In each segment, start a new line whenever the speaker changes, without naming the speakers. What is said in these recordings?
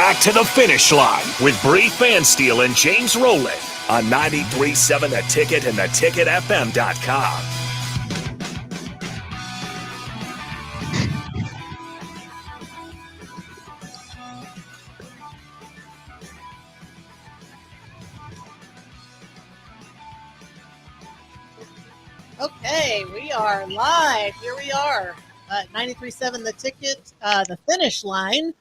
back to the finish line with Bree Fansteel and James Rowland on 93.7 The Ticket and theticketfm.com.
Okay, we are live. Here we are at 93.7 The Ticket, the finish line.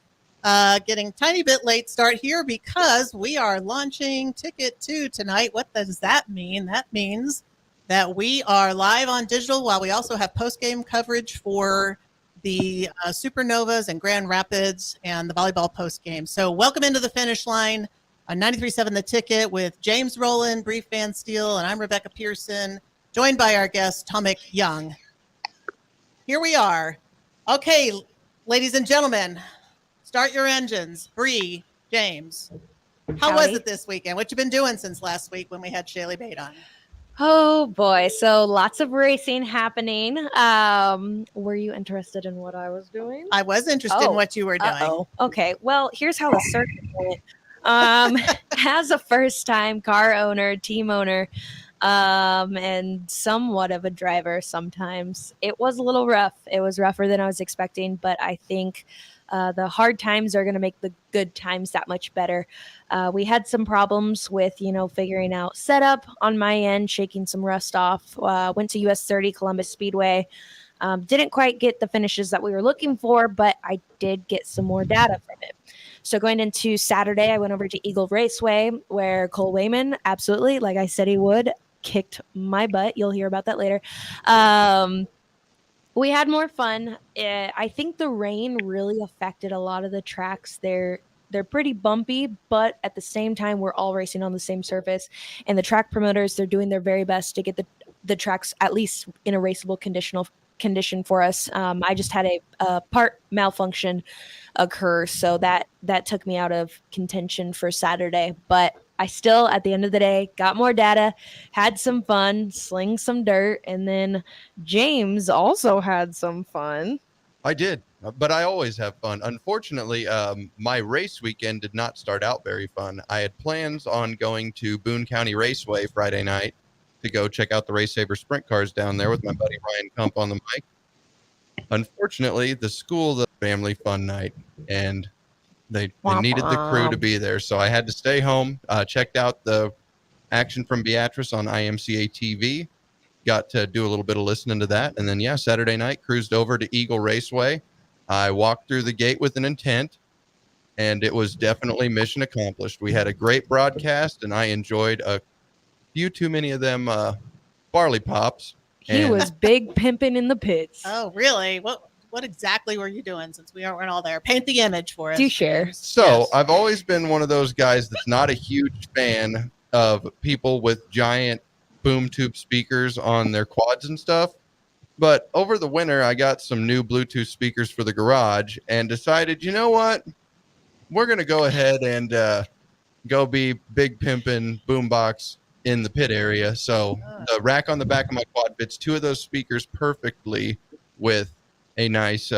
Getting a tiny bit late start here because we are launching Ticket 2 tonight. What does that mean? That means that we are live on digital while we also have post-game coverage for the Supernovas and Grand Rapids and the volleyball post-game. So welcome into the finish line on 93.7 The Ticket with James Rowland, Bree Fansteel, and I'm Rebecca Pearson, joined by our guest, Tomik Young. Here we are. Okay, ladies and gentlemen, start your engines. Bree, James, how was it this weekend? What you been doing since last week when we had Shaylee Bate on?
Oh boy, so lots of racing happening. Were you interested in what I was doing?
I was interested in what you were doing.
Okay, well, here's how the circuit went. As a first-time car owner, team owner, and somewhat of a driver sometimes, it was a little rough. It was rougher than I was expecting, but I think the hard times are going to make the good times that much better. We had some problems with, figuring out setup on my end, shaking some rust off. Went to US 30 Columbus Speedway. Didn't quite get the finishes that we were looking for, but I did get some more data from it. So going into Saturday, I went over to Eagle Raceway where Cole Wayman, absolutely, like I said he would, kicked my butt. You'll hear about that later. We had more fun. I think the rain really affected a lot of the tracks. They're pretty bumpy, but at the same time, we're all racing on the same surface. And the track promoters, they're doing their very best to get the tracks at least in a raceable condition for us. I just had a part malfunction occur, so that took me out of contention for Saturday. But I still, at the end of the day, got more data, had some fun, sling some dirt, and then James also had some fun.
I did, but I always have fun. Unfortunately, my race weekend did not start out very fun. I had plans on going to Boone County Raceway Friday night to go check out the Race Saver sprint cars down there with my buddy Ryan Kump on the mic. Unfortunately, the school, the family fun night, and they needed the crew to be there, so I had to stay home. Checked out the action from Beatrice on IMCA TV. Got to do a little bit of listening to that, and then Saturday night cruised over to Eagle Raceway. I walked through the gate with an intent, and it was definitely mission accomplished. We had a great broadcast, and I enjoyed a few too many of them barley pops.
He was big pimping in the pits.
Oh, really? What exactly were you doing since we weren't all there? Paint the image for us.
Do share.
So
Yes.
I've always been one of those guys that's not a huge fan of people with giant boom tube speakers on their quads and stuff. But over the winter, I got some new Bluetooth speakers for the garage and decided, you know what? We're going to go ahead and go be big pimpin' boombox in the pit area. So the rack on the back of my quad fits two of those speakers perfectly with a nice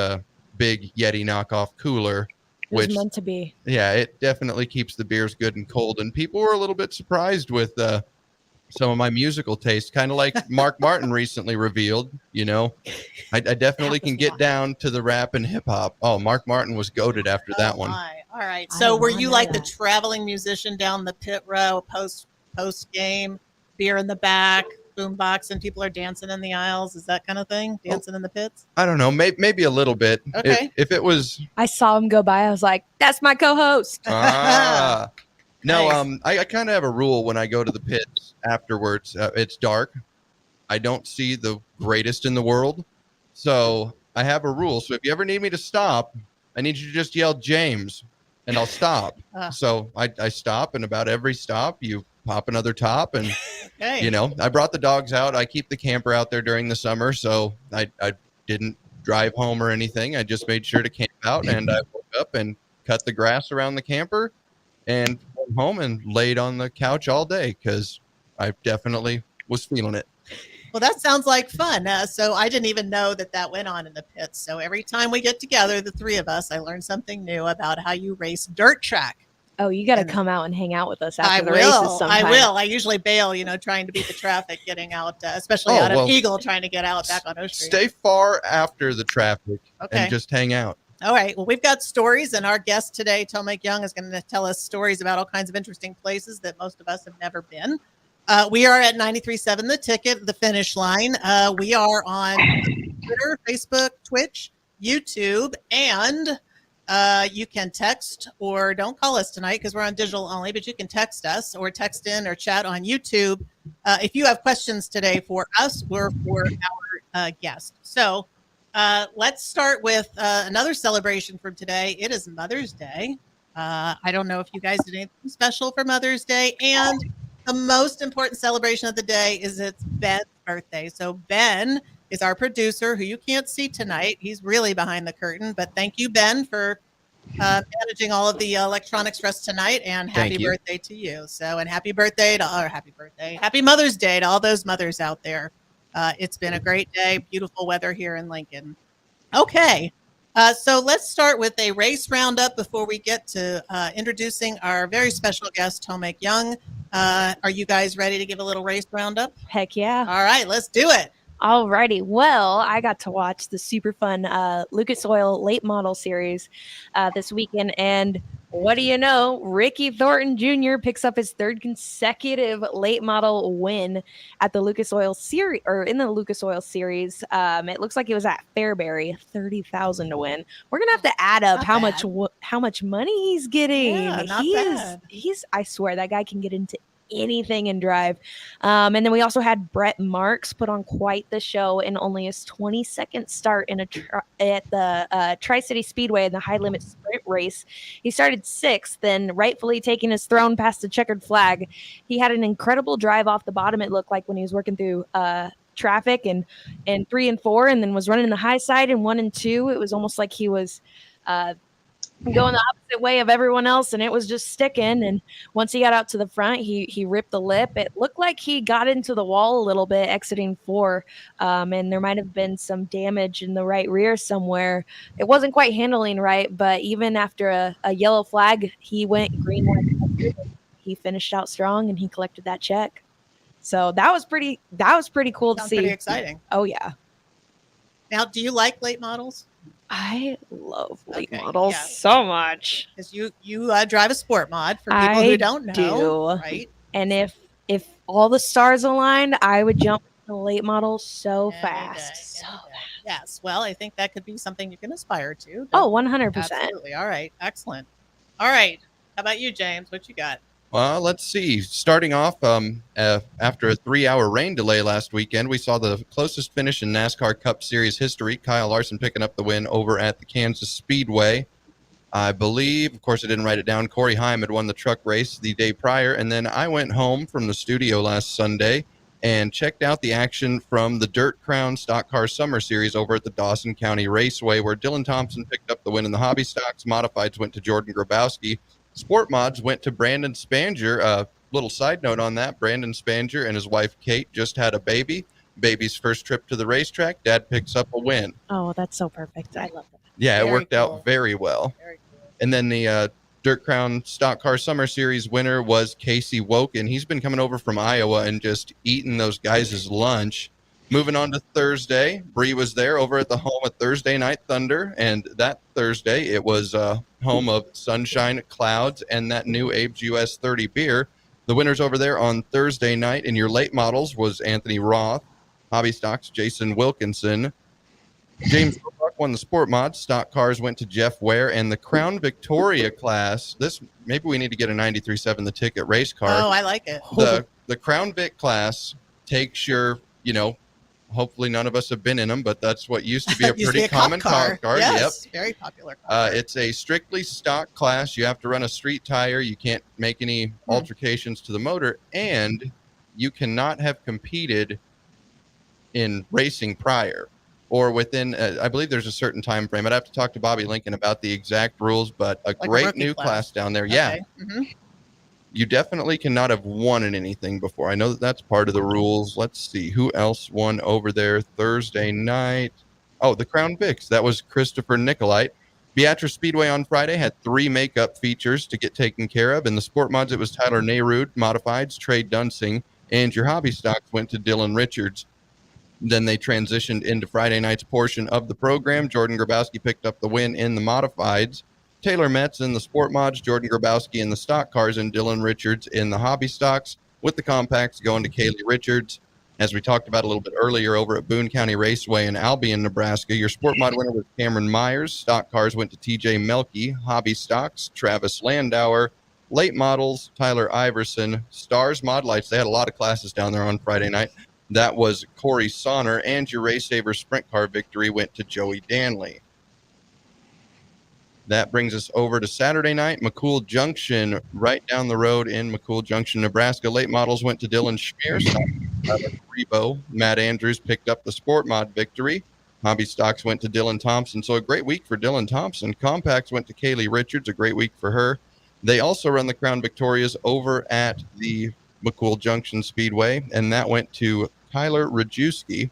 big Yeti knockoff cooler.
It was meant to be. Yeah,
it definitely keeps the beers good and cold. And people were a little bit surprised with some of my musical taste, kind of like Mark Martin recently revealed. I definitely can get down to the rap and hip hop. Oh, Mark Martin was goated after that one.
All right. So were you like the traveling musician down the pit row post game, beer in the back, boombox, and people are dancing in the aisles? Is that kind of thing? Dancing in the pits?
I don't know. Maybe a little bit.
Okay.
If it was,
I saw him go by. I was like, "That's my co-host."
No,
Nice.
I kind of have a rule when I go to the pits afterwards. It's dark. I don't see the greatest in the world. So I have a rule. So if you ever need me to stop, I need you to just yell James and I'll stop. So I stop, and about every stop you pop another top. And,
Okay.
I brought the dogs out. I keep the camper out there during the summer. So I didn't drive home or anything. I just made sure to camp out, and I woke up and cut the grass around the camper and went home and laid on the couch all day because I definitely was feeling it.
Well, that sounds like fun. So I didn't even know that went on in the pits. So every time we get together, the three of us, I learn something new about how you race dirt track.
Oh, you got to
And
come out and hang out with us
I
after the races
will.
sometime.
I will. I usually bail, trying to beat the traffic, getting out, especially out of Eagle, trying to get out back on O Street.
Stay far after the traffic and just hang out.
All right. Well, we've got stories, and our guest today, Tomek Young, is going to tell us stories about all kinds of interesting places that most of us have never been. We are at 93.7 The Ticket, the finish line. We are on Twitter, Facebook, Twitch, YouTube, and you can text or don't call us tonight because we're on digital only, but you can text us or text in or chat on YouTube if you have questions today for us or for our guest. So let's start with another celebration from today. It is Mother's Day. I don't know if you guys did anything special for Mother's Day. And the most important celebration of the day is it's Ben's birthday. So Ben is our producer who you can't see tonight. He's really behind the curtain, but thank you, Ben, for managing all of the electronics for us tonight, and happy birthday to you. So, and happy Mother's Day to all those mothers out there. It's been a great day, beautiful weather here in Lincoln. Okay. So let's start with a race roundup before we get to introducing our very special guest, Tomek Young. Are you guys ready to give a little race roundup?
Heck yeah.
All right, let's do it.
Alrighty. Well, I got to watch the super fun Lucas Oil Late Model Series this weekend, and what do you know? Ricky Thornton Jr. picks up his third consecutive late model win at the Lucas Oil Series, or in the Lucas Oil Series. It looks like it was at Fairbury, $30,000 to win. We're gonna have to add up how much money he's getting.
Yeah, not bad.
I swear that guy can get into anything and drive. And then we also had Brett Marks put on quite the show in only his 22nd start in at the Tri-City Speedway in the high limit sprint race. He started 6th, then rightfully taking his throne past the checkered flag. He had an incredible drive off the bottom, it looked like, when he was working through traffic and 3 and 4, and then was running the high side in 1 and 2. It was almost like he was going the opposite way of everyone else, and it was just sticking. And once he got out to the front, he ripped the lip. It looked like he got into the wall a little bit exiting 4, and there might have been some damage in the right rear somewhere. It wasn't quite handling right, but even after a yellow flag, he went green. He finished out strong, and he collected that check. So that was pretty cool to see.
Pretty exciting.
Oh yeah.
Now, do you like late models?
I love late models so much.
Because you drive a sport mod, for people who don't know, right?
And if all the stars aligned, I would jump in the late model so fast.
Yes. Well, I think that could be something you can aspire to.
Oh, 100%.
Absolutely. All right. Excellent. All right. How about you, James? What you got?
Well, let's see. Starting off, after a 3-hour rain delay last weekend, we saw the closest finish in NASCAR Cup Series history. Kyle Larson picking up the win over at the Kansas Speedway. I believe, of course, I didn't write it down, Corey Heim had won the truck race the day prior. And then I went home from the studio last Sunday and checked out the action from the Dirt Crown Stock Car Summer Series over at the Dawson County Raceway, where Dylan Thompson picked up the win in the hobby stocks. Modifieds went to Jordan Grabowski. Sport mods went to Brandon Spanger. Little side note on that, Brandon Spanger and his wife Kate just had a baby. Baby's first trip to the racetrack. Dad picks up a win.
Oh, that's so perfect. I love that.
Yeah, it worked out very well.
Very cool.
And then the Dirt Crown Stock Car Summer Series winner was Casey Woken. He's been coming over from Iowa and just eating those guys' lunch. Moving on to Thursday, Bree was there over at the home of Thursday Night Thunder, and that Thursday it was home of Sunshine Clouds and that new Abe's US 30 beer. The winners over there on Thursday night in your late models was Anthony Roth, hobby stocks Jason Wilkinson, James won the sport mod. Stock cars went to Jeff Ware, and the Crown Victoria class. This maybe we need to get a 93.7 The Ticket race car.
Oh, I like it.
The Crown Vic class takes your, hopefully none of us have been in them, but that's what used to be a pretty common car.
Yes, yep. Very popular car.
It's a strictly stock class. You have to run a street tire. You can't make any altercations to the motor, and you cannot have competed in racing prior or within, I believe there's a certain time frame. I'd have to talk to Bobby Lincoln about the exact rules, but a great new class down there.
Okay.
Yeah.
Mm-hmm.
You definitely cannot have won in anything before. I know that that's part of the rules. Let's see who else won over there Thursday night. Oh, the Crown Vics. That was Christopher Nicolite. Beatrice Speedway on Friday had 3 makeup features to get taken care of. In the sport mods, it was Tyler Nayrud, Modifieds, Trey Dunsing, and your hobby stocks went to Dylan Richards. Then they transitioned into Friday night's portion of the program. Jordan Grabowski picked up the win in the Modifieds. Taylor Metz in the sport mods, Jordan Grabowski in the stock cars, and Dylan Richards in the hobby stocks, with the compacts going to Kaylee Richards. As we talked about a little bit earlier over at Boone County Raceway in Albion, Nebraska, your sport mod winner was Cameron Myers. Stock cars went to TJ Melke. Hobby stocks, Travis Landauer. Late models, Tyler Iverson. Stars Mod Lights, they had a lot of classes down there on Friday night. That was Corey Sonner. And your Race Saver sprint car victory went to Joey Danley. That brings us over to Saturday night, McCool Junction, right down the road in McCool Junction, Nebraska. Late models went to Dylan Schmier. Rebo. Matt Andrews picked up the sport mod victory. Hobby stocks went to Dylan Thompson. So a great week for Dylan Thompson. Compacts went to Kaylee Richards. A great week for her. They also run the Crown Victorias over at the McCool Junction Speedway, and that went to Tyler Rajewski.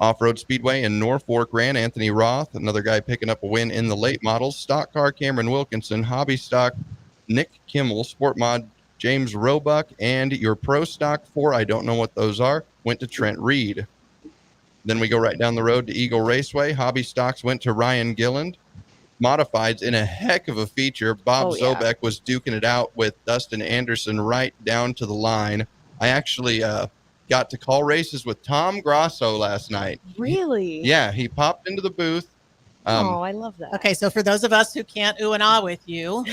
Off-Road Speedway in Norfolk ran Anthony Roth, another guy picking up a win in the late models. Stock car, Cameron Wilkinson. Hobby stock, Nick Kimmel. Sport mod, James Roebuck. And your pro stock 4, I don't know what those are, went to Trent Reed. Then we go right down the road to Eagle Raceway. Hobby stocks went to Ryan Gilland. Modifieds in a heck of a feature. Bob Zobek was duking it out with Dustin Anderson right down to the line. I actually got to call races with Tom Grosso last night.
Really?
Yeah, he popped into the booth.
I love that.
Okay, so for those of us who can't ooh and ah with you,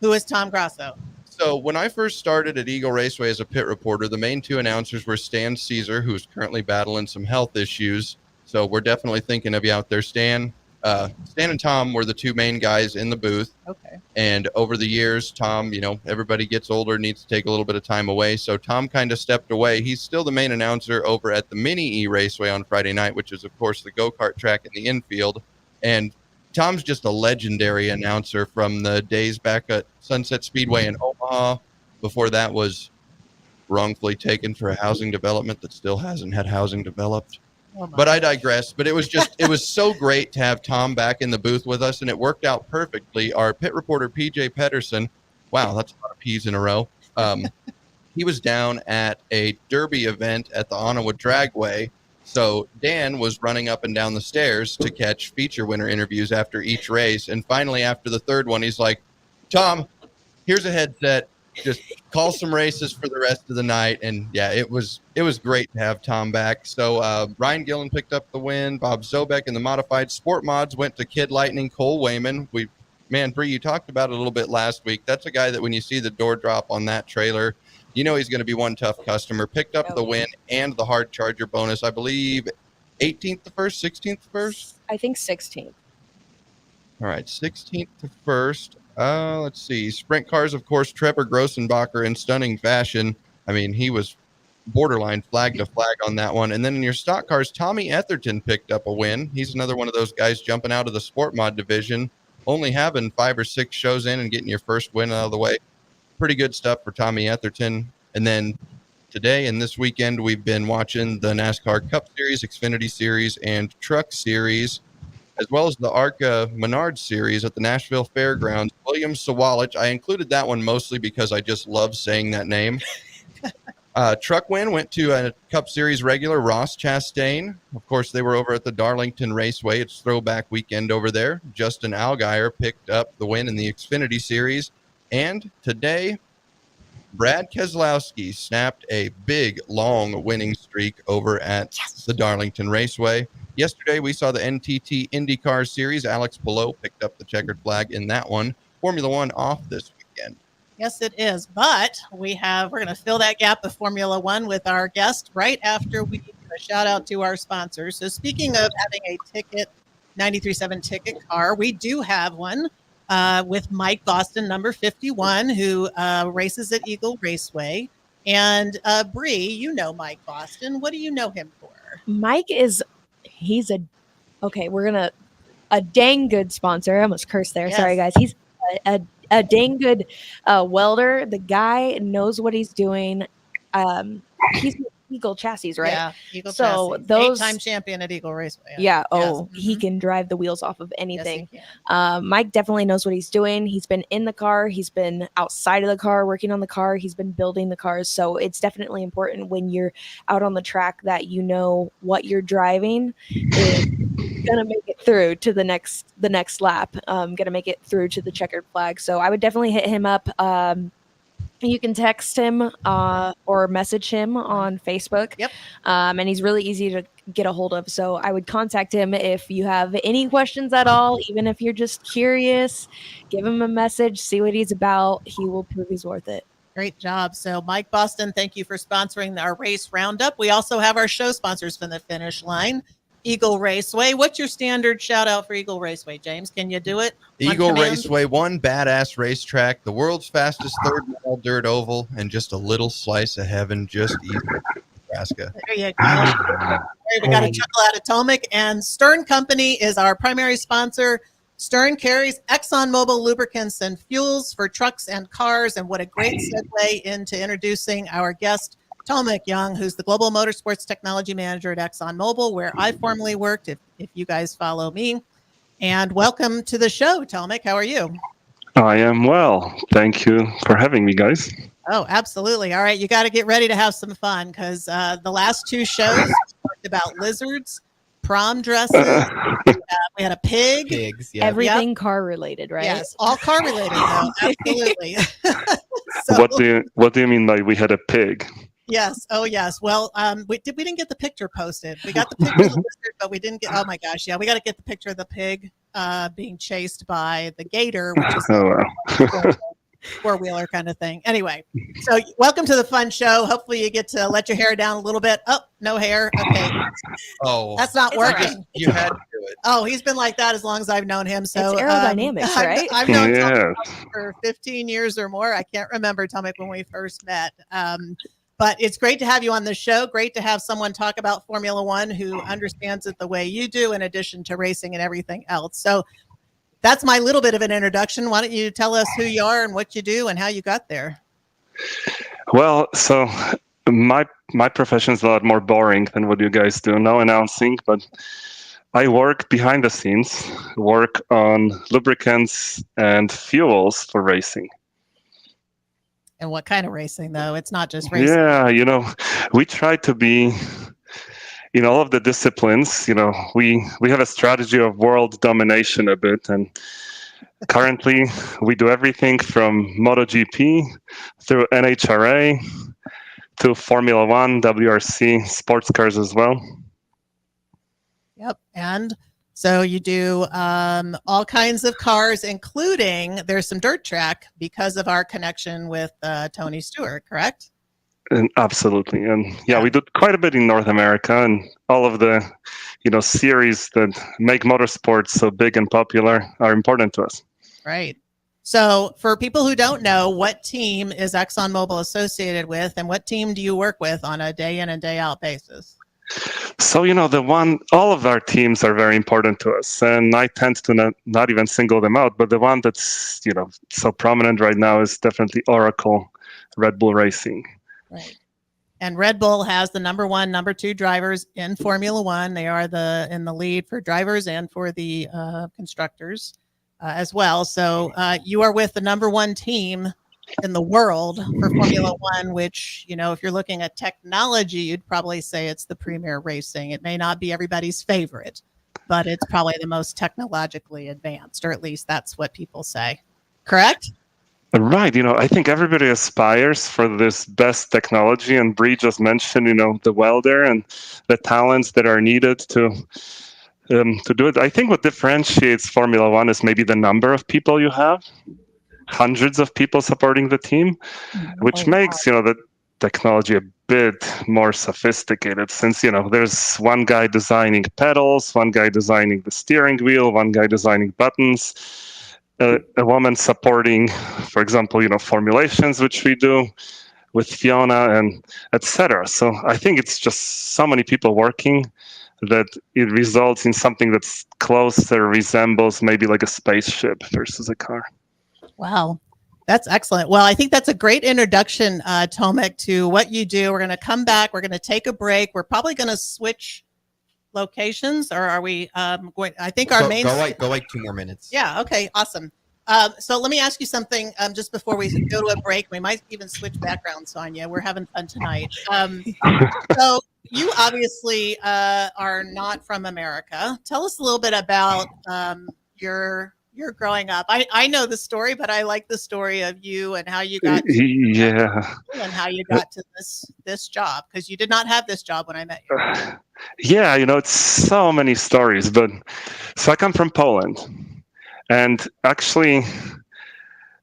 who is Tom Grosso?
So when I first started at Eagle Raceway as a pit reporter, the main 2 announcers were Stan Caesar, who's currently battling some health issues. So we're definitely thinking of you out there, Stan. Stan and Tom were the 2 main guys in the booth.
Okay.
And over the years, Tom, everybody gets older, needs to take a little bit of time away. So Tom kind of stepped away. He's still the main announcer over at the Mini E Raceway on Friday night, which is, of course, the go-kart track in the infield. And Tom's just a legendary announcer from the days back at Sunset Speedway in Omaha. Before that was wrongfully taken for a housing development that still hasn't had housing developed. But I digress. But it was so great to have Tom back in the booth with us, and it worked out perfectly. Our pit reporter, PJ Pedersen, wow, that's a lot of P's in a row. He was down at a derby event at the Ottawa Dragway. So Dan was running up and down the stairs to catch feature winner interviews after each race. And finally, after the third one, he's like, Tom, here's a headset. Just call some races for the rest of the night. And yeah, it was great to have Tom back. So Ryan Gillen picked up the win. Bob Zobek in the modified sport mods went to Kid Lightning, Cole Wayman. Bree, you talked about it a little bit last week. That's a guy that when you see the door drop on that trailer, you know he's going to be one tough customer. Picked up the win and the hard charger bonus. I believe 18th to first, 16th to first?
I think 16th.
All right, 16th to first. Let's see. Sprint cars, of course, Trevor Grossenbacher in stunning fashion. I mean, he was borderline flag to flag on that one. And then in your stock cars, Tommy Etherton picked up a win. He's another one of those guys jumping out of the sport mod division, only having 5 or 6 shows in and getting your first win out of the way. Pretty good stuff for Tommy Etherton. And then today and this weekend, we've been watching the NASCAR Cup Series, Xfinity Series, and Truck Series, as well as the ARCA Menard Series at the Nashville Fairgrounds. William Sawalich, I included that one mostly because I just love saying that name. Truck win went to a Cup Series regular, Ross Chastain. Of course, they were over at the Darlington Raceway. It's throwback weekend over there. Justin Allgaier picked up the win in the Xfinity Series. And today, Brad Keselowski snapped a big, long winning streak over at the Darlington Raceway. Yesterday, we saw the NTT IndyCar Series. Alex Palou picked up the checkered flag in that one. Formula One off this weekend.
Yes, it is. But we're going to fill that gap of Formula One with our guest right after we give a shout out to our sponsors. So speaking of having a ticket, 93.7 ticket car, we do have one with Mike Boston, number 51, who races at Eagle Raceway. And Bree, you know Mike Boston. What do you know him for?
Mike we're going to, a dang good sponsor. I almost cursed there.
Yes.
Sorry, guys. He's a a dang good welder. The guy knows what he's doing. He's with Eagle Chassis, right?
Yeah, Eagle
So
Chassis.
those
8-time champion at Eagle Raceway.
Yeah.
Yes.
He
Mhm.
can drive the wheels off of
Yes,
anything.
he can.
Mike definitely knows what he's doing. He's been in the car. He's been outside of the car working on the car. He's been building the cars. So it's definitely important when you're out on the track that you know what you're driving is gonna make it through to the next lap. Gonna make it through to the checkered flag. So I would definitely hit him up. You can text him or message him on Facebook.
Yep.
And he's really easy to get a hold of. So I would contact him if you have any questions at all, even if you're just curious. Give him a message, see what he's about. He will prove he's worth it.
Great job. So, Mike Boston, thank you for sponsoring our race roundup. We also have our show sponsors from the finish line. Eagle Raceway. What's your standard shout out for Eagle Raceway, James? Can you do it? on
Eagle
command?
Raceway, one badass racetrack, the world's fastest third mile dirt oval, and just a little slice of heaven just east of Nebraska.
There you go. We got a chuckle out of Tomic, and Stern Company is our primary sponsor. Stern carries ExxonMobil lubricants and fuels for trucks and cars, and what a great segue into introducing our guest, Tomic Young, who's the Global Motorsports Technology Manager at ExxonMobil, where I formerly worked, if you guys follow me. And welcome to the show, Tomic. How are you?
I am well. Thank you for having me, guys.
Oh, absolutely. All right. You got to get ready to have some fun because the last two shows we talked about lizards, prom dresses. We had a pig.
Pigs, yeah.
Everything car related, right?
Yes, all car related, though. Absolutely. So,
What do you mean by we had a pig?
yes. Oh, yes. Well, we didn't get the picture posted. We got the picture of the lizard, but we didn't get. Oh my gosh, yeah, we got to get the picture of the pig being chased by the gator, which is
Oh, wow.
four-wheeler kind of thing. Anyway, so welcome to the fun show. Hopefully, you get to let your hair down a little bit. Oh, no hair. Okay,
Oh,
that's not
It's all
working.
right.
you had to do it.
Oh, he's been like that as long as I've known him. So
It's aerodynamics, right?
I've known Tom
Yes.
for 15 years or more. I can't remember, Tomic, when we first met. But it's great to have you on the show. Great to have someone talk about Formula One who understands it the way you do, in addition to racing and everything else. So that's my little bit of an introduction. Why don't you tell us who you are and what you do and how you got there?
Well, so my profession is a lot more boring than what you guys do. No announcing, but I work behind the scenes, work on lubricants and fuels for racing.
And what kind of racing, though? It's not just racing.
Yeah, we try to be in all of the disciplines. We have a strategy of world domination a bit, and currently we do everything from MotoGP through NHRA to Formula One, WRC, sports cars as well.
Yep. And so you do all kinds of cars, including there's some dirt track because of our connection with Tony Stewart, correct?
And absolutely. And yeah, we did quite a bit in North America, and all of the, series that make motorsports so big and popular are important to us.
Right. So for people who don't know, what team is ExxonMobil associated with, and what team do you work with on a day in and day out basis?
So, all of our teams are very important to us, and I tend to not even single them out, but the one that's, so prominent right now is definitely Oracle Red Bull Racing.
Right. And Red Bull has the number one, number two drivers in Formula One. They are in the lead for drivers and for the constructors as well. So you are with the number one team in the world for Formula One, which, if you're looking at technology, you'd probably say it's the premier racing. It may not be everybody's favorite, but it's probably the most technologically advanced, or at least that's what people say. Correct?
Right. I think everybody aspires for this best technology, and Bree just mentioned, the welder and the talents that are needed to do it. I think what differentiates Formula One is maybe the number of people you have. Hundreds of people supporting the team, which makes the technology a bit more sophisticated, since there's one guy designing pedals, one guy designing the steering wheel, one guy designing buttons, a woman supporting, for example, formulations, which we do with Fiona, and etc. So I think it's just so many people working that it results in something that's closer resembles maybe like a spaceship versus a car.
Wow. That's excellent. Well, I think that's a great introduction, Tomek, to what you do. We're going to come back. We're going to take a break. We're probably going to switch locations, or are we going? I think our main.
Go like 2 more minutes.
Yeah. Okay. Awesome. So let me ask you something just before we go to a break. We might even switch backgrounds on you. We're having fun tonight. So you obviously are not from America. Tell us a little bit about your growing up. I know the story, but I like the story of you and how you got and how you got to this job, because you did not have this job when I met you.
Yeah, it's so many stories, but so I come from Poland, and actually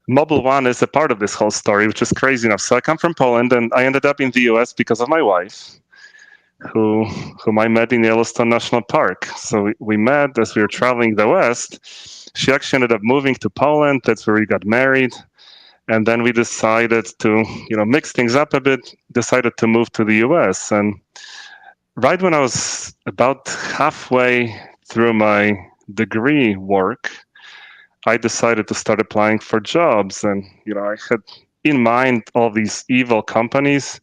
Mobile One is a part of this whole story, which is crazy enough. So I come from Poland, and I ended up in the US because of my wife, whom I met in Yellowstone National Park. So we met as we were traveling the West. She actually ended up moving to Poland. That's where we got married. And then we decided to, mix things up a bit, decided to move to the US. And right when I was about halfway through my degree work, I decided to start applying for jobs. And, I had in mind all these evil companies,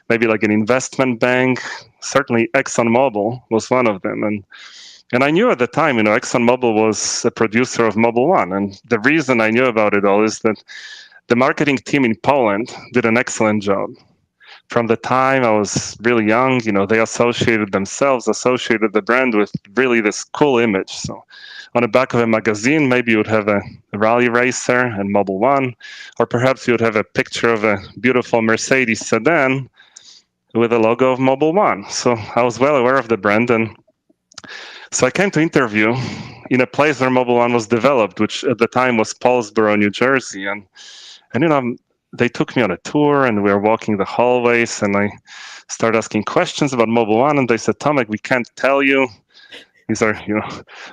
maybe like an investment bank. Certainly ExxonMobil was one of them. And I knew at the time, ExxonMobil was a producer of Mobile One. And the reason I knew about it all is that the marketing team in Poland did an excellent job. From the time I was really young, they associated the brand with really this cool image. So on the back of a magazine, maybe you would have a rally racer and Mobile One, or perhaps you would have a picture of a beautiful Mercedes sedan with a logo of Mobile One. So I was well aware of the brand. And so I came to interview in a place where Mobile One was developed, which at the time was Paulsboro, New Jersey. And they took me on a tour, and we were walking the hallways, and I started asking questions about Mobile One, and they said, Tomek, we can't tell you. These are,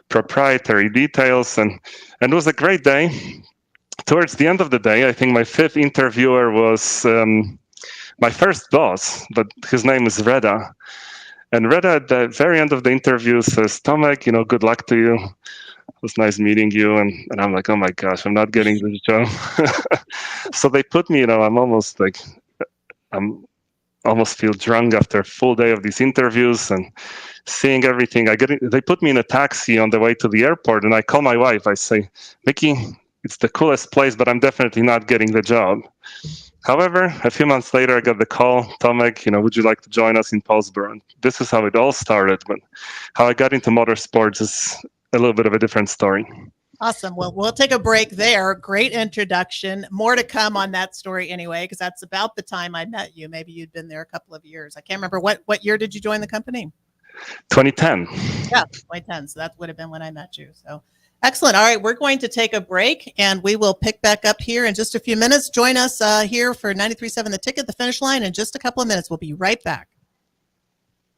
proprietary details. And it was a great day. Towards the end of the day, I think my fifth interviewer was my first boss, but his name is Reda. And Reda at the very end of the interview says, Tomek, good luck to you. It was nice meeting you. And I'm like, oh my gosh, I'm not getting this job. So they put me, I'm almost feel drunk after a full day of these interviews and seeing everything. They put me in a taxi on the way to the airport, and I call my wife. I say, Mickey, it's the coolest place, but I'm definitely not getting the job. However, a few months later, I got the call, Tomek, would you like to join us in Paulsboro? This is how it all started, but how I got into motorsports is a little bit of a different story.
Awesome. Well, we'll take a break there. Great introduction. More to come on that story anyway, because that's about the time I met you. Maybe you'd been there a couple of years. I can't remember. What year did you join the company?
2010.
Yeah, 2010. So that would have been when I met you. So excellent. All right, we're going to take a break, and we will pick back up here in just a few minutes. Join us here for 93.7 The Ticket, The Finish Line, in just a couple of minutes. We'll be right back.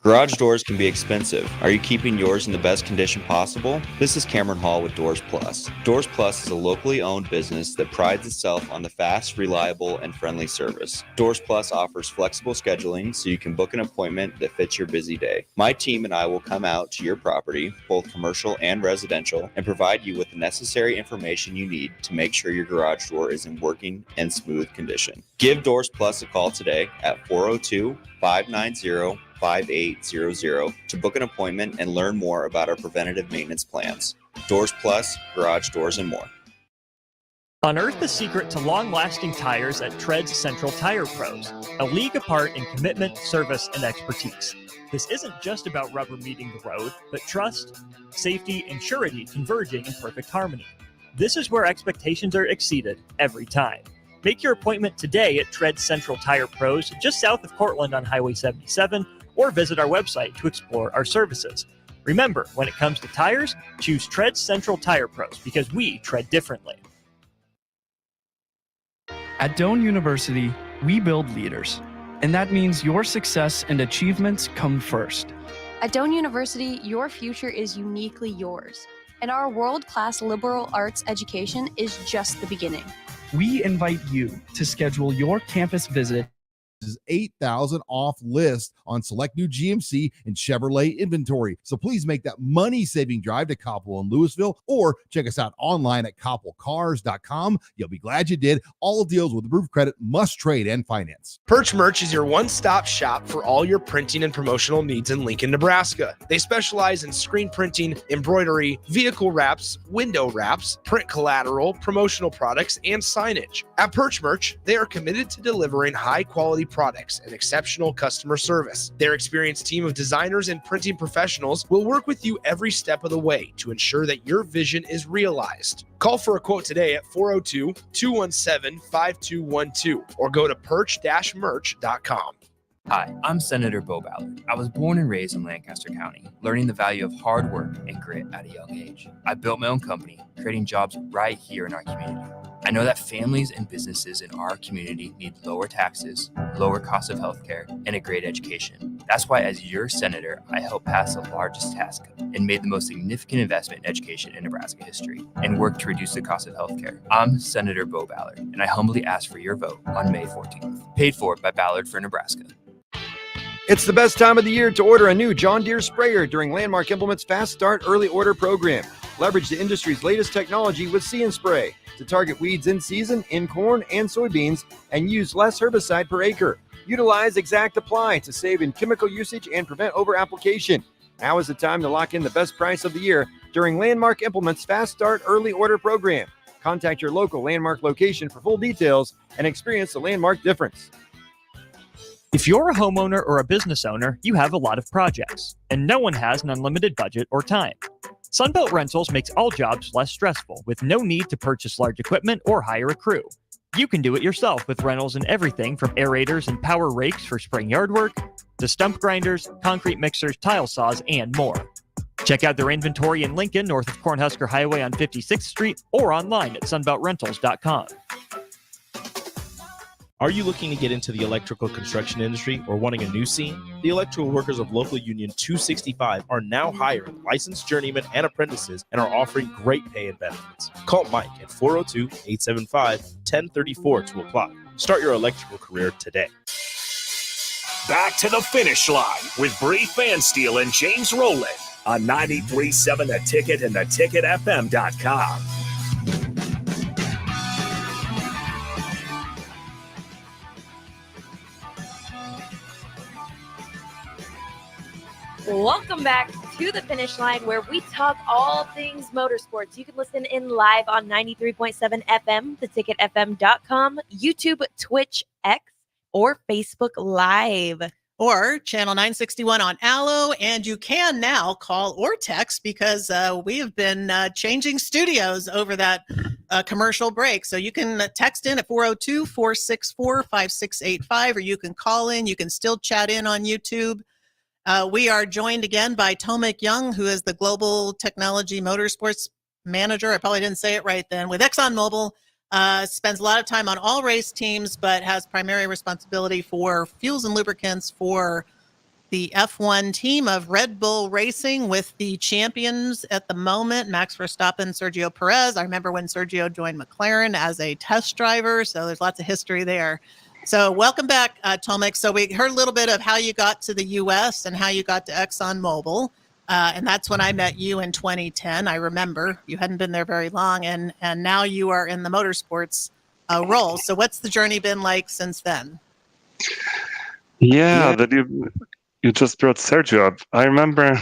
Garage doors can be expensive. Are you keeping yours in the best condition possible? This is Cameron Hall with Doors Plus. Doors Plus is a locally owned business that prides itself on the fast, reliable, and friendly service. Doors Plus offers flexible scheduling so you can book an appointment that fits your busy day. My team and I will come out to your property, both commercial and residential, and provide you with the necessary information you need to make sure your garage door is in working and smooth condition. Give Doors Plus a call today at 402-590-5800 to book an appointment and learn more about our preventative maintenance plans. Doors Plus, garage doors, and more.
Unearth the secret to long-lasting tires at Tread's Central Tire Pros, a league apart in commitment, service, and expertise. This isn't just about rubber meeting the road, but trust, safety, and surety converging in perfect harmony. This is where expectations are exceeded every time. Make your appointment today at Tread Central Tire Pros, just south of Cortland on Highway 77, or visit our website to explore our services. Remember, when it comes to tires, choose Tread Central Tire Pros because we tread differently.
At Doane University, we build leaders, and that means your success and achievements come first.
At Doane University, your future is uniquely yours, and our world-class liberal arts education is just the beginning.
We invite you to schedule your campus visit
is $8,000 off list on select new GMC and Chevrolet inventory. So please make that money-saving drive to Coppell in Louisville, or check us out online at coppellcars.com. You'll be glad you did. All deals with approved credit, must trade, and finance.
Perch Merch is your one-stop shop for all your printing and promotional needs in Lincoln, Nebraska. They specialize in screen printing, embroidery, vehicle wraps, window wraps, print collateral, promotional products, and signage. At Perch Merch, they are committed to delivering high-quality products and exceptional customer service. Their experienced team of designers and printing professionals will work with you every step of the way to ensure that your vision is realized. Call for a quote today at 402-217-5212 or go to perch-merch.com.
Hi, I'm Senator Bo Ballard. I was born and raised in Lancaster County, learning the value of hard work and grit at a young age. I built my own company, creating jobs right here in our community. I know that families and businesses in our community need lower taxes, lower cost of healthcare, and a great education. That's why, as your senator, I helped pass the largest tax cut and made the most significant investment in education in Nebraska history and worked to reduce the cost of healthcare. I'm Senator Bo Ballard, and I humbly ask for your vote on May 14th. Paid for by Ballard for Nebraska.
It's the best time of the year to order a new John Deere sprayer during Landmark Implement's Fast Start Early Order program. Leverage the industry's latest technology with See & Spray to target weeds in season in corn and soybeans and use less herbicide per acre. Utilize Exact Apply to save in chemical usage and prevent over-application. Now is the time to lock in the best price of the year during Landmark Implement's Fast Start Early Order program. Contact your local Landmark location for full details and experience the Landmark difference.
If you're a homeowner or a business owner, you have a lot of projects, and no one has an unlimited budget or time. Sunbelt Rentals makes all jobs less stressful with no need to purchase large equipment or hire a crew. You can do it yourself with rentals and everything from aerators and power rakes for spring yard work to stump grinders, concrete mixers, tile saws, and more. Check out their inventory in Lincoln, north of Cornhusker Highway on 56th Street, or online at sunbeltrentals.com.
Are you looking to get into the electrical construction industry or wanting a new scene? The electrical workers of Local Union 265 are now hiring licensed journeymen and apprentices and are offering great pay and benefits. Call Mike at 402-875-1034 to apply. Start your electrical career today.
Back to the finish line with Bree Fansteel and James Rowland on 93.7 The Ticket and theticketfm.com.
Welcome back to the finish line, where we talk all things motorsports. You can listen in live on 93.7 FM, theticketfm.com, YouTube, Twitch, X, or Facebook Live.
Or channel 961 on Allo, and you can now call or text because we have been changing studios over that commercial break. So you can text in at 402-464-5685, or you can call in. You can still chat in on YouTube. We are joined again by Tomek Young, who is the Global Technology Motorsports Manager. I probably didn't say it right then. With ExxonMobil, spends a lot of time on all race teams, but has primary responsibility for fuels and lubricants for the F1 team of Red Bull Racing, with the champions at the moment, Max Verstappen, Sergio Perez. I remember when Sergio joined McLaren as a test driver, so there's lots of history there. So welcome back, Tomek. So we heard a little bit of how you got to the U.S. and how you got to ExxonMobil. And that's when I met you in 2010. I remember you hadn't been there very long, and now you are in the motorsports role. So what's the journey been like since then?
Yeah, that you just brought Sergio up. I remember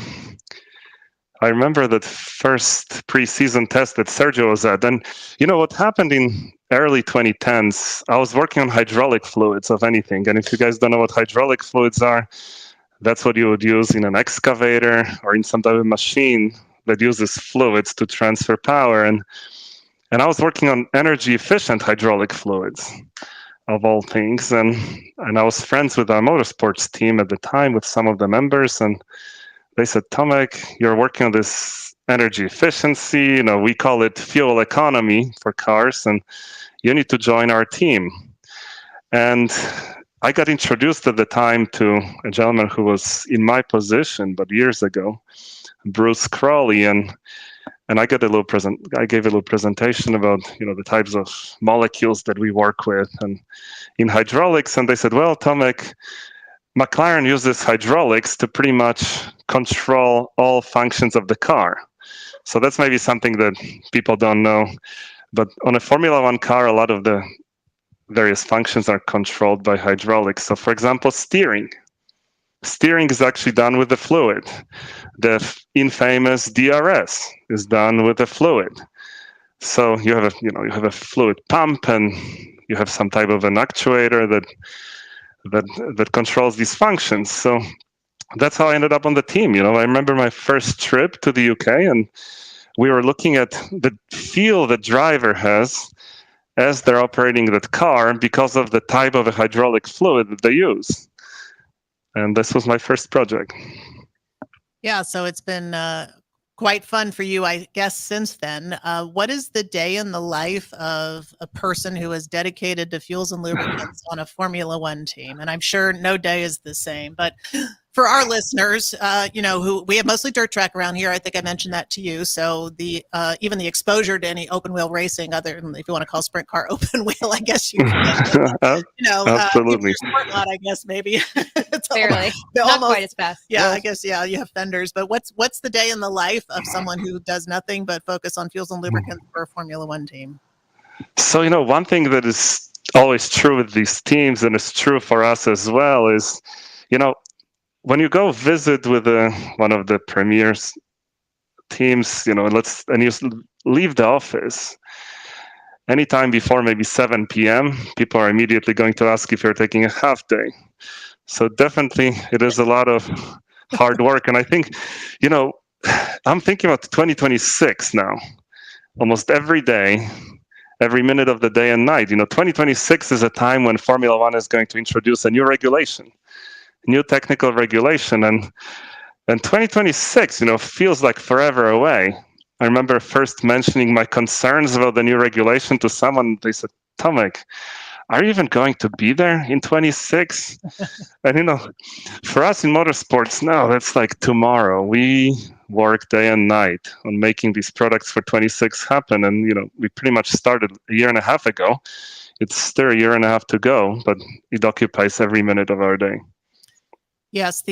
that first preseason test that Sergio was at. And you know what happened in early 2010s? I was working on hydraulic fluids of anything. And if you guys don't know what hydraulic fluids are, that's what you would use in an excavator or in some type of machine that uses fluids to transfer power. And I was working on energy efficient hydraulic fluids of all things. And I was friends with our motorsports team at the time with some of the members, and they said, Tomek, you're working on this energy efficiency, we call it fuel economy for cars, and you need to join our team. And I got introduced at the time to a gentleman who was in my position, but years ago, Bruce Crawley. And and I gave a little presentation about the types of molecules that we work with and in hydraulics, and they said, well, Tomek, McLaren uses hydraulics to pretty much control all functions of the car. So that's maybe something that people don't know, but on a Formula One car, a lot of the various functions are controlled by hydraulics. So for example, steering is actually done with the fluid. The infamous DRS is done with the fluid. So you have a fluid pump, and you have some type of an actuator that controls these functions. So that's how I ended up on the team. I remember my first trip to the UK, and we were looking at the feel the driver has as they're operating that car because of the type of a hydraulic fluid that they use. And this was my first project.
Yeah, so it's been quite fun for you, I guess, since then. What is the day in the life of a person who is dedicated to fuels and lubricants on a Formula One team? And I'm sure no day is the same, but for our listeners, who we have mostly dirt track around here, I think I mentioned that to you. So the even the exposure to any open wheel racing, other than if you want to call sprint car open wheel, I guess you can.
Absolutely.
Your sport lot, I guess maybe.
Barely, not quite as fast.
Yeah, I guess you have fenders. But what's the day in the life of someone who does nothing but focus on fuels and lubricants for a Formula One team?
So one thing that is always true with these teams, and it's true for us as well, is when you go visit with one of the premier teams, and you leave the office, anytime before maybe 7 p.m., people are immediately going to ask if you're taking a half day. So definitely it is a lot of hard work. And I think, I'm thinking about 2026 now, almost every day, every minute of the day and night. 2026 is a time when Formula One is going to introduce a new regulation. New technical regulation, and 2026 feels like forever away. I remember first mentioning my concerns about the new regulation to someone. They said, Tomek, are you even going to be there in 26? And for us in motorsports, no, that's like tomorrow. We work day and night on making these products for 26 happen, and we pretty much started a year and a half ago. It's still a year and a half to go, but it occupies every minute of our day.
Yes,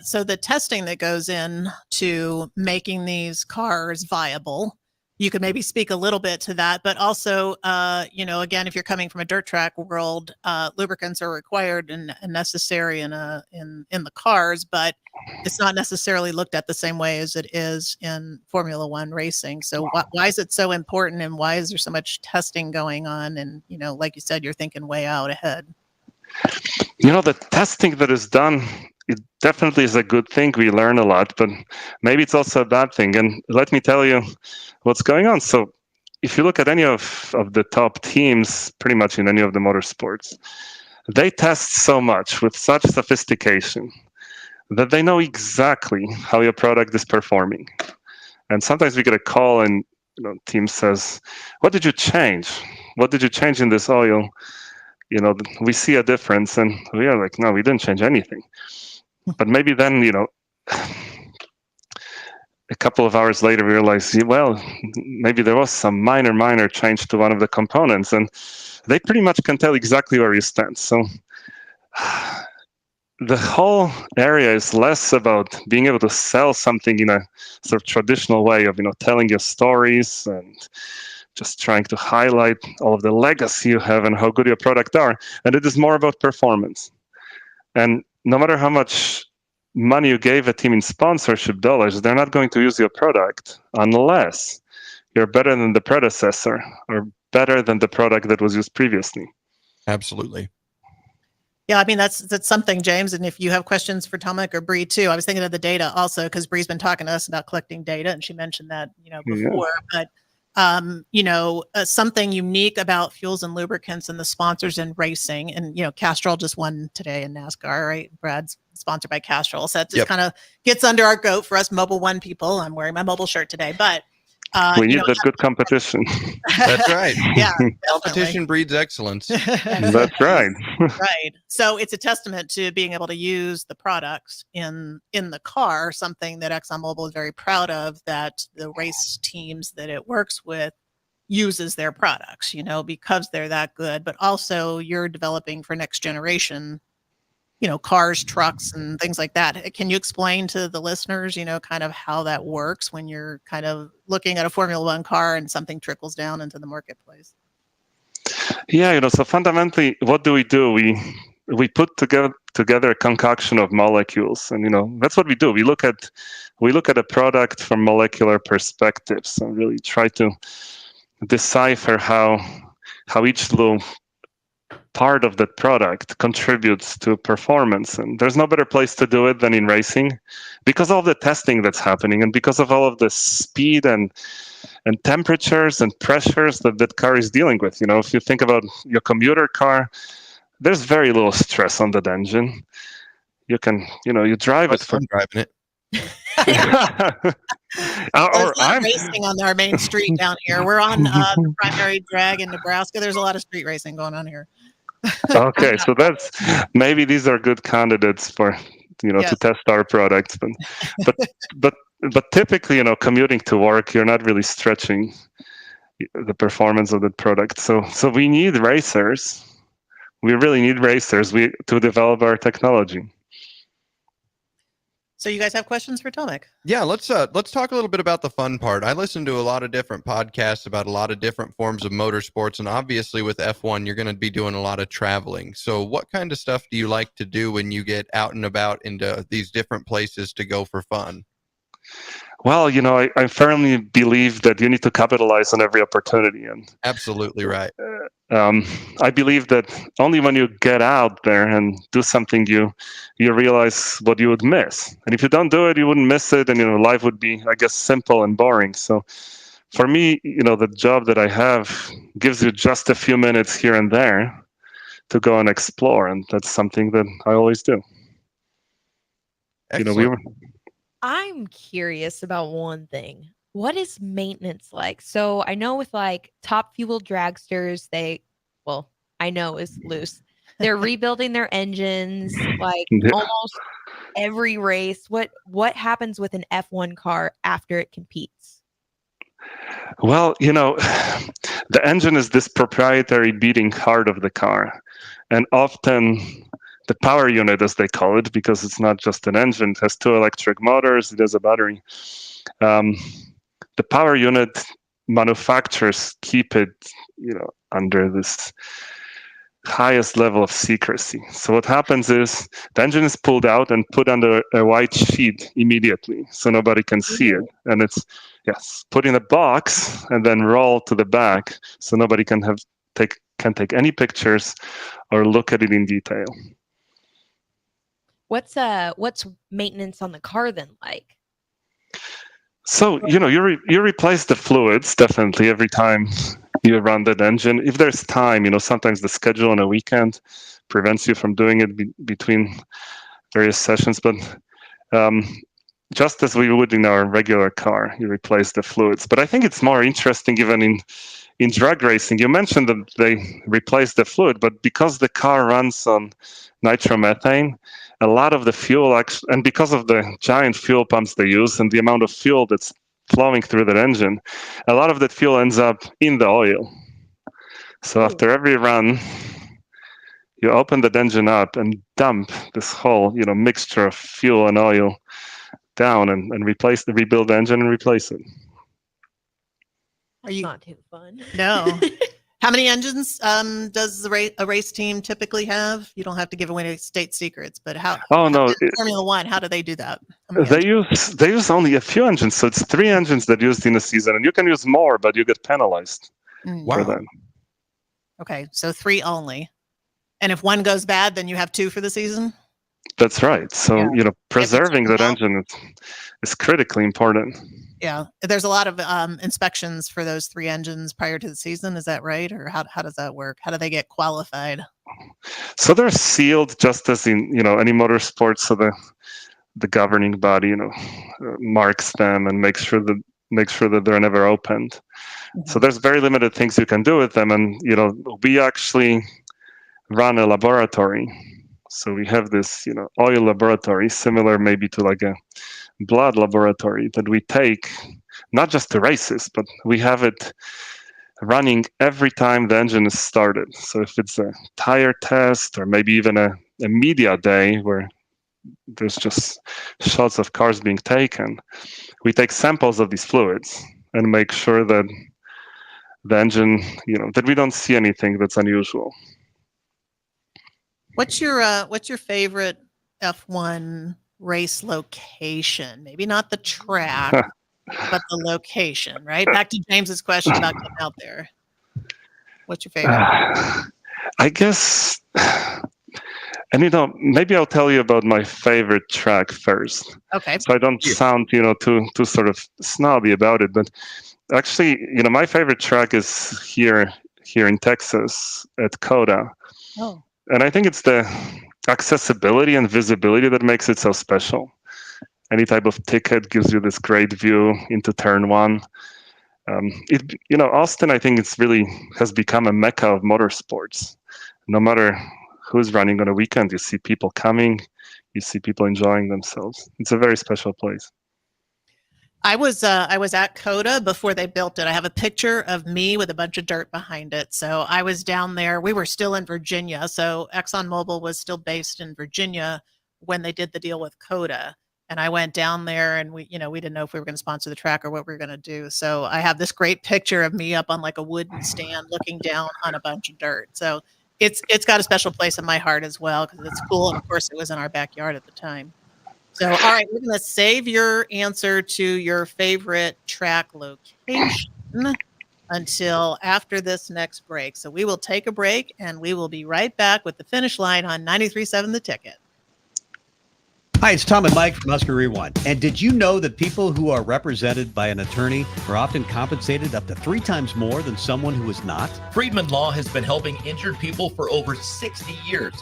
so the testing that goes in to making these cars viable, you could maybe speak a little bit to that, but also, again, if you're coming from a dirt track world, lubricants are required and necessary in the cars, but it's not necessarily looked at the same way as it is in Formula One racing. So why is it so important, and why is there so much testing going on? And, like you said, you're thinking way out ahead.
The testing that is done, it definitely is a good thing. We learn a lot, but maybe it's also a bad thing. And let me tell you what's going on. So if you look at any of the top teams, pretty much in any of the motorsports, they test so much with such sophistication that they know exactly how your product is performing. And sometimes we get a call and team says, what did you change? What did you change in this oil? We see a difference, and we are like, no, we didn't change anything. But maybe then, a couple of hours later, we realize, well, maybe there was some minor change to one of the components, and they pretty much can tell exactly where you stand. So the whole area is less about being able to sell something in a sort of traditional way of, telling your stories and just trying to highlight all of the legacy you have and how good your product are. And it is more about performance. And no matter how much money you gave a team in sponsorship dollars, they're not going to use your product unless you're better than the predecessor or better than the product that was used previously.
Absolutely.
Yeah, I mean, that's something, James. And if you have questions for Tomek or Bree too, I was thinking of the data also, because Bree's been talking to us about collecting data, and she mentioned that, before. Yeah. But something unique about fuels and lubricants and the sponsors in racing, and Castrol just won today in NASCAR, right? Brad's sponsored by Castrol, so that just kind of gets under our goat for us Mobile One people. I'm wearing my Mobile shirt today, but
We need that good competition.
That's right.
Yeah,
Competition breeds excellence.
That's right.
Right. So it's a testament to being able to use the products in the car, something that ExxonMobil is very proud of, that the race teams that it works with uses their products, because they're that good. But also you're developing for next generation, cars, trucks, and things like that. Can you explain to the listeners, kind of how that works when you're kind of looking at a Formula One car and something trickles down into the marketplace?
Yeah, so fundamentally, what do? We put together a concoction of molecules, and that's what we do. We look at a product from molecular perspectives and really try to decipher how each little part of that product contributes to performance. And there's no better place to do it than in racing, because of all the testing that's happening and because of all of the speed and temperatures and pressures that car is dealing with. If you think about your commuter car, there's very little stress on that engine. You can, you drive it for
driving it.
There's racing on our main street down here. We're on the primary drag in Nebraska. There's a lot of street racing going on here.
Okay, so maybe these are good candidates for to test our products, but typically typically commuting to work, you're not really stretching the performance of the product. So we need racers. We really need racers to develop our technology.
So you guys have questions for Tomek?
Yeah, let's talk a little bit about the fun part. I listen to a lot of different podcasts about a lot of different forms of motorsports, and obviously with F1, you're going to be doing a lot of traveling. So what kind of stuff do you like to do when you get out and about into these different places to go for fun?
Well, I firmly believe that you need to capitalize on every opportunity, and
absolutely right.
I believe that only when you get out there and do something, you realize what you would miss. And if you don't do it, you wouldn't miss it, and life would be, I guess, simple and boring. So, for me, the job that I have gives you just a few minutes here and there to go and explore, and that's something that I always do.
Excellent.
I'm curious about one thing. What is maintenance like? So I know with like Top Fuel dragsters, I know is loose. They're rebuilding their engines like almost every race. What happens with an F1 car after it competes?
Well, the engine is this proprietary beating heart of the car, and often the power unit, as they call it, because it's not just an engine, it has two electric motors, it has a battery. The power unit manufacturers keep it, under this highest level of secrecy. So what happens is the engine is pulled out and put under a white sheet immediately, so nobody can see it. And it's put in a box and then rolled to the back, so nobody can take any pictures or look at it in detail.
What's maintenance on the car then like?
So you replace the fluids definitely every time you run that engine. If there's time, sometimes the schedule on a weekend prevents you from doing it between various sessions. But just as we would in our regular car, you replace the fluids. But I think it's more interesting even in drag racing. You mentioned that they replace the fluid, but because the car runs on nitromethane, a lot of the fuel and because of the giant fuel pumps they use and the amount of fuel that's flowing through that engine, a lot of that fuel ends up in the oil. So after every run, you open that engine up and dump this whole, mixture of fuel and oil down and rebuild the engine and replace it.
Are you
not too fun?
No. How many engines does a race team typically have? You don't have to give away any state secrets, but how?
Oh no!
Formula One, how do they do that?
They use only a few engines, so it's 3 engines that used in a season, and you can use more, but you get penalized for them.
Okay, so 3 only, and if one goes bad, then you have 2 for the season.
That's right. So preserving that engine is critically important.
Yeah, there's a lot of inspections for those 3 engines prior to the season. Is that right, or how does that work? How do they get qualified?
So they're sealed just as in any motorsport. So the governing body marks them and makes sure that make sure that they're never opened. So there's very limited things you can do with them. And, we actually run a laboratory. So we have this, oil laboratory, similar maybe to like a blood laboratory, that we take not just to races, but we have it running every time the engine is started. So if it's a tire test or maybe even a media day where there's just shots of cars being taken, we take samples of these fluids and make sure that the engine, that we don't see anything that's unusual.
What's your favorite F1 race location? Maybe not the track, but the location, right? Back to James's question about getting out there. What's your favorite?
I guess, and maybe I'll tell you about my favorite track first.
Okay.
So I don't sound, too sort of snobby about it, but actually, my favorite track is here in Texas at COTA.
Oh.
And I think it's the accessibility and visibility that makes it so special. Any type of ticket gives you this great view into turn one. Austin, I think has become a mecca of motorsports. No matter who's running on a weekend, you see people coming, you see people enjoying themselves. It's a very special place.
I was at COTA before they built it. I have a picture of me with a bunch of dirt behind it. So I was down there. We were still in Virginia. So ExxonMobil was still based in Virginia when they did the deal with COTA. And I went down there, and we didn't know if we were going to sponsor the track or what we were going to do. So I have this great picture of me up on like a wooden stand looking down on a bunch of dirt. So it's got a special place in my heart as well, because it's cool. And of course it was in our backyard at the time. So, all right, we're going to save your answer to your favorite track location until after this next break. So we will take a break, and we will be right back with the finish line on 93.7 The Ticket.
Hi, it's Tom and Mike from Husker Rewind. And did you know that people who are represented by an attorney are often compensated up to 3 times more than someone who is not?
Friedman Law has been helping injured people for over 60 years.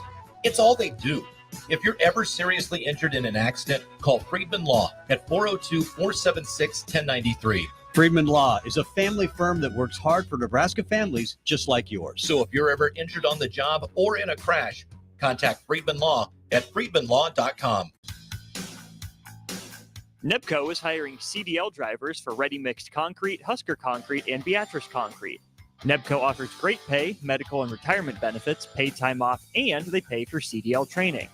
It's all they do. If you're ever seriously injured in an accident, call Friedman Law at 402-476-1093.
Friedman Law is a family firm that works hard for Nebraska families just like yours.
So if you're ever injured on the job or in a crash, contact Friedman Law at friedmanlaw.com.
Nebco is hiring CDL drivers for Ready Mixed Concrete, Husker Concrete, and Beatrice Concrete. Nebco offers great pay, medical and retirement benefits, paid time off, and they pay for CDL training.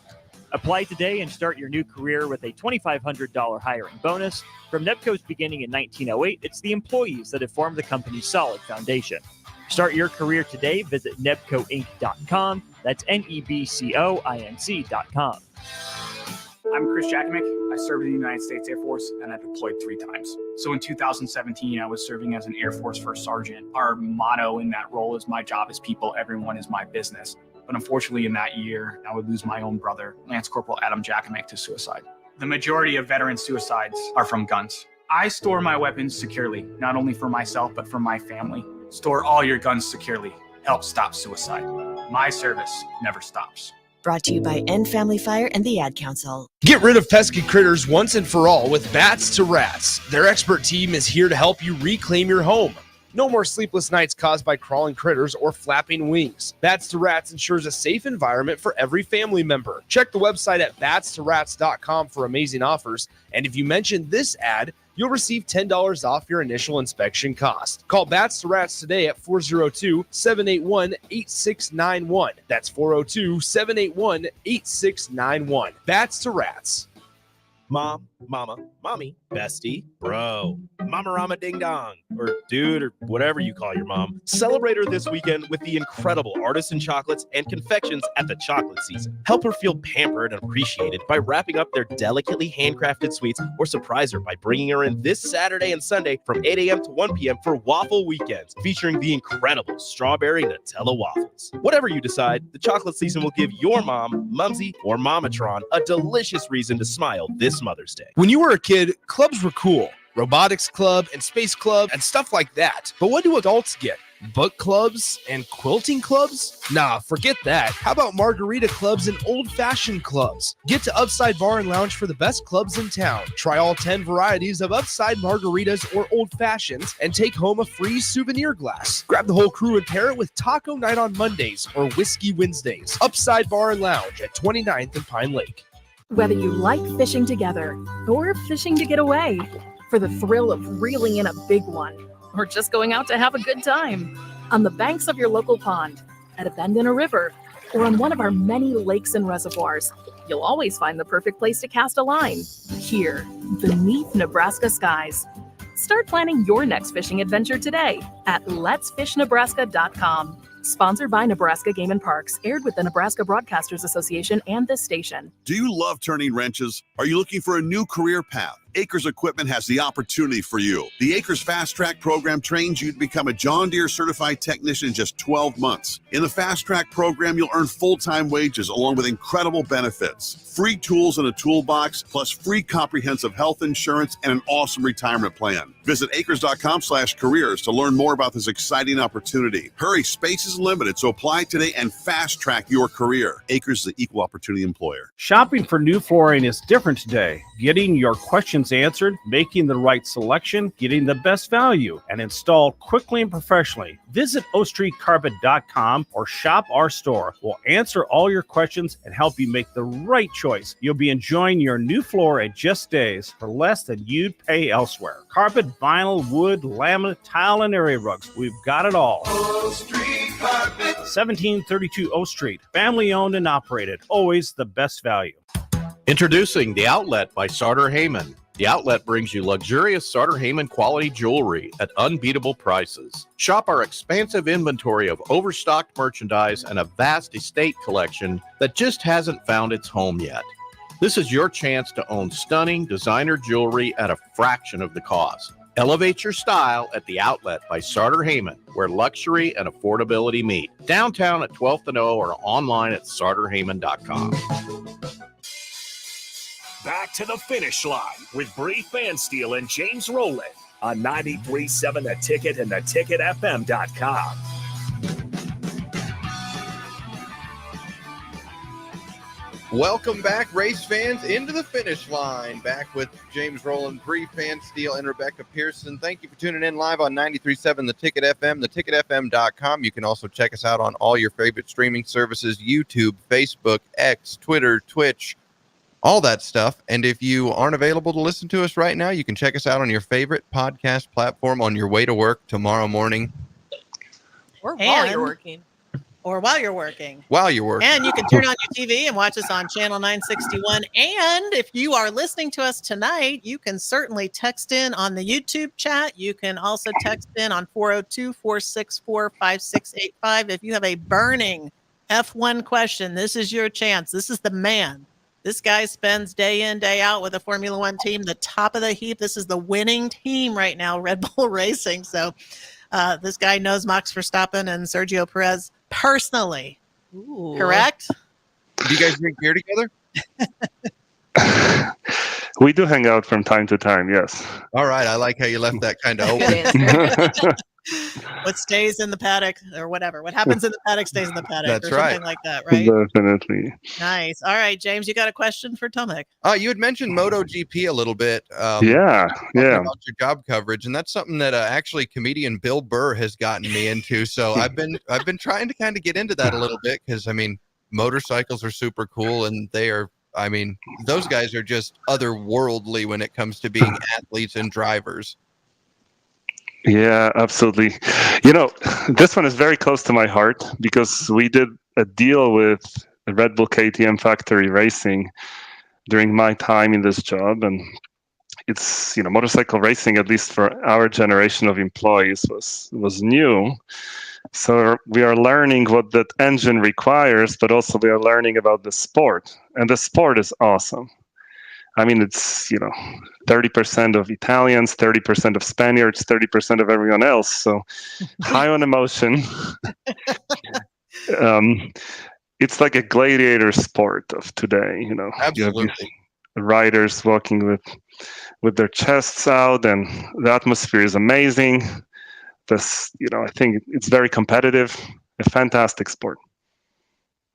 Apply today and start your new career with a $2,500 hiring bonus. From Nebco's beginning in 1908, it's the employees that have formed the company's solid foundation. Start your career today. Visit nebcoinc.com. That's NEBCOINC.com.
I'm Chris Jackimick. I served in the United States Air Force, and I deployed 3 times. So in 2017, I was serving as an Air Force First Sergeant. Our motto in that role is, my job is people, everyone is my business. But unfortunately in that year, I would lose my own brother, Lance Corporal Adam Jackimick, to suicide. The majority of veteran suicides are from guns. I store my weapons securely, not only for myself, but for my family. Store all your guns securely. Help stop suicide. My service never stops.
Brought to you by End Family Fire and the Ad Council.
Get rid of pesky critters once and for all with Bats to Rats. Their expert team is here to help you reclaim your home. No more sleepless nights caused by crawling critters or flapping wings. Bats to Rats ensures a safe environment for every family member. Check the website at batstoRats.com for amazing offers. And if you mention this ad, you'll receive $10 off your initial inspection cost. Call Bats to Rats today at 402-781-8691. That's 402-781-8691. Bats to Rats.
Mom, mama, mommy, bestie, bro, mama rama ding dong, or dude, or whatever you call your mom. Celebrate her this weekend with the incredible artisan chocolates and confections at the chocolate season. Help her feel pampered and appreciated by wrapping up their delicately handcrafted sweets, or surprise her by bringing her in this Saturday and Sunday from 8 a.m. to 1 p.m. for waffle weekends, featuring the incredible strawberry Nutella waffles. Whatever you decide, the chocolate season will give your mom, mumsy, or mamatron a delicious reason to smile this Mother's Day.
When you were a kid, clubs were cool. Robotics club and space club and stuff like that. But what do adults get? Book clubs and quilting clubs? Nah, forget that. How about margarita clubs and old-fashioned clubs? Get to Upside Bar and Lounge for the best clubs in town. Try all 10 varieties of Upside margaritas or old fashions and take home a free souvenir glass. Grab the whole crew and pair it with taco night on Mondays or whiskey Wednesdays. Upside Bar and Lounge at 29th and Pine Lake.
Whether you like fishing together or fishing to get away, for the thrill of reeling in a big one, or just going out to have a good time, on the banks of your local pond, at a bend in a river, or on one of our many lakes and reservoirs, you'll always find the perfect place to cast a line, here, beneath Nebraska skies. Start planning your next fishing adventure today at letsfishnebraska.com. Sponsored by Nebraska Game and Parks, aired with the Nebraska Broadcasters Association and this station.
Do you love turning wrenches? Are you looking for a new career path? Acres Equipment has the opportunity for you. The Acres Fast Track program trains you to become a John Deere certified technician in just 12 months. In the Fast Track program, you'll earn full-time wages along with incredible benefits, free tools in a toolbox, plus free comprehensive health insurance and an awesome retirement plan. Visit acres.com/careers to learn more about this exciting opportunity. Hurry, space is limited, so apply today and fast track your career. Acres is the equal opportunity employer.
Shopping for new flooring is different today. Getting your questions answered, making the right selection, getting the best value, and installed quickly and professionally. Visit ostreetcarpet.com or shop our store. We'll answer all your questions and help you make the right choice. You'll be enjoying your new floor in just days for less than you'd pay elsewhere. Carpet, vinyl, wood, laminate, tile, and area rugs. We've got it all.
O Street Carpet.
1732 O Street. Family owned and operated. Always the best value.
Introducing The Outlet by Sartor Heyman. The Outlet brings you luxurious Sartor Heyman quality jewelry at unbeatable prices. Shop our expansive inventory of overstocked merchandise and a vast estate collection that just hasn't found its home yet. This is your chance to own stunning designer jewelry at a fraction of the cost. Elevate your style at The Outlet by Sartor Heyman, where luxury and affordability meet. Downtown at 12th and O or online at sartorheyman.com.
Back to the finish line with Bree Fansteel and James Rowland on 93.7 The Ticket and theticketfm.com.
Welcome back, race fans, into the finish line. Back with James Rowland, Bree Fansteel, and Rebecca Pearson. Thank you for tuning in live on 93.7 The Ticket FM, theticketfm.com. You can also check us out on all your favorite streaming services, YouTube, Facebook, X, Twitter, Twitch, all that stuff. And if you aren't available to listen to us right now, you can check us out on your favorite podcast platform on your way to work tomorrow morning.
Or
while you're working.
Or while you're working.
While you're working.
And you can turn on your TV and watch us on channel 961. And if you are listening to us tonight, you can certainly text in on the YouTube chat. You can also text in on 402-464-5685. If you have a burning F1 question, this is your chance. This is the man. This guy spends day in, day out with a Formula One team, the top of the heap. This is the winning team right now, Red Bull Racing. So this guy knows Max Verstappen and Sergio Perez personally.
Ooh.
Correct?
Do you guys drink beer together?
We do hang out from time to time, yes.
All right. I like how you left that kind of open.
What stays in the paddock or whatever. What happens in the paddock stays in the paddock.
That's
or
right.
something like that, right?
Definitely.
Nice. All right, James, you got a question for Tomek?
You had mentioned MotoGP a little bit.
Yeah.
About your job coverage, and that's something that actually comedian Bill Burr has gotten me into. So I've been trying to kind of get into that a little bit because I mean, motorcycles are super cool, and they are. I mean, those guys are just otherworldly when it comes to being athletes and drivers.
Yeah, absolutely. You know, this one is very close to my heart because we did a deal with Red Bull KTM Factory Racing during my time in this job. And it's, you know, motorcycle racing, at least for our generation of employees, was new. So we are learning what that engine requires, but also we are learning about the sport. And the sport is awesome. I mean, it's, you know, 30% of Italians, 30% of Spaniards, 30% of everyone else. So high on emotion. It's like a gladiator sport of today, you know.
Absolutely.
You have these riders walking with their chests out, and the atmosphere is amazing. this, I think it's very competitive, a fantastic sport.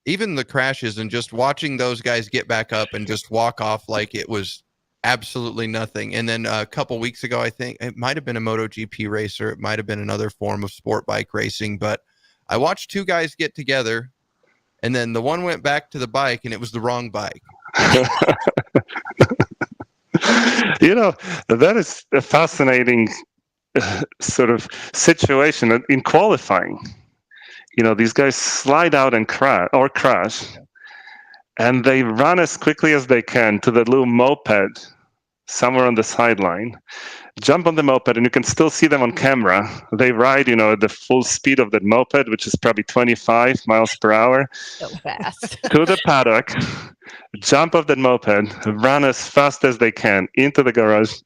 Even the crashes and just watching those guys get back up and just walk off like it was absolutely nothing. And then a couple weeks ago, I think it might have been a MotoGP racer. It might have been another form of sport bike racing, but I watched two guys get together and then the one went back to the bike and it was the wrong bike.
That is a fascinating sort of situation in qualifying. These guys slide out and crash, and they run as quickly as they can to the little moped somewhere on the sideline, jump on the moped, and you can still see them on camera. They ride, at the full speed of that moped, which is probably 25 miles per hour,
So fast.
to the paddock, jump off that moped, run as fast as they can into the garage,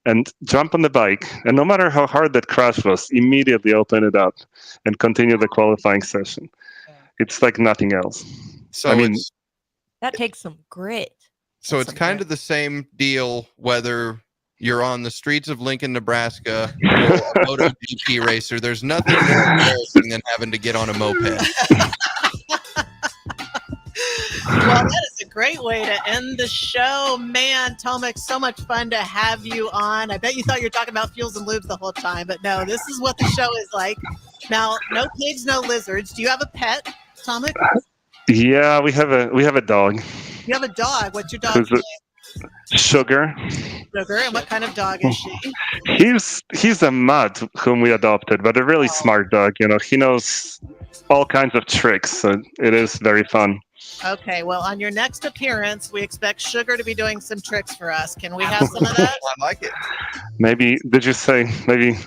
and jump on the bike. And no matter how hard that crash was, immediately open it up and continue the qualifying session. It's like nothing else.
So
That takes some grit.
So it's kind of the same deal whether you're on the streets of Lincoln, Nebraska, or a MotoGP racer. There's nothing more embarrassing than having to get on a moped.
Well, that is a great way to end the show. Man, Tomek, so much fun to have you on. I bet you thought you were talking about fuels and lubes the whole time, but no, this is what the show is like. Now, no pigs, no lizards. Do you have a pet, Tomek?
Yeah, we have a dog.
You have a dog. What's your dog's
Who's
name?
Sugar.
Sugar. And what kind of dog is she?
He's a mutt whom we adopted, but a really smart dog. He knows all kinds of tricks, so it is very fun.
Okay, well, on your next appearance, we expect Sugar to be doing some tricks for us. Can we have some of that?
I like it.
Maybe, did you say maybe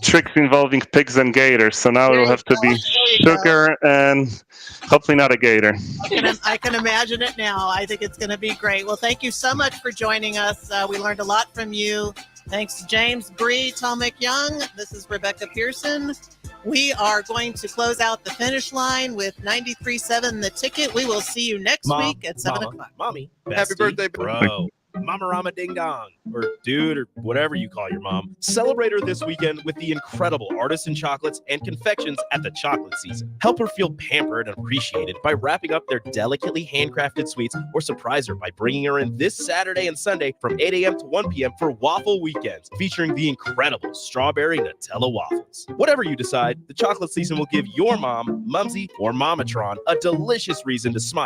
tricks involving pigs and gators? So now it'll have to be Sugar and hopefully not a gator.
I can imagine it now. I think it's going to be great. Well, thank you so much for joining us. We learned a lot from you. Thanks to James Bree, Tomek Young. This is Rebecca Pearson. We are going to close out the finish line with 93.7 The Ticket. We will see you next week at 7 o'clock.
Mommy.
Happy birthday,
bro. Mama Rama Ding Dong, or dude, or whatever you call your mom. Celebrate her this weekend with the incredible artisan chocolates and confections at the chocolate season. Help her feel pampered and appreciated by wrapping up their delicately handcrafted sweets, or surprise her by bringing her in this Saturday and Sunday from 8 a.m. to 1 p.m. for waffle weekends, featuring the incredible strawberry Nutella waffles. Whatever you decide, the chocolate season will give your mom, Mumsy, or Mamatron a delicious reason to smile.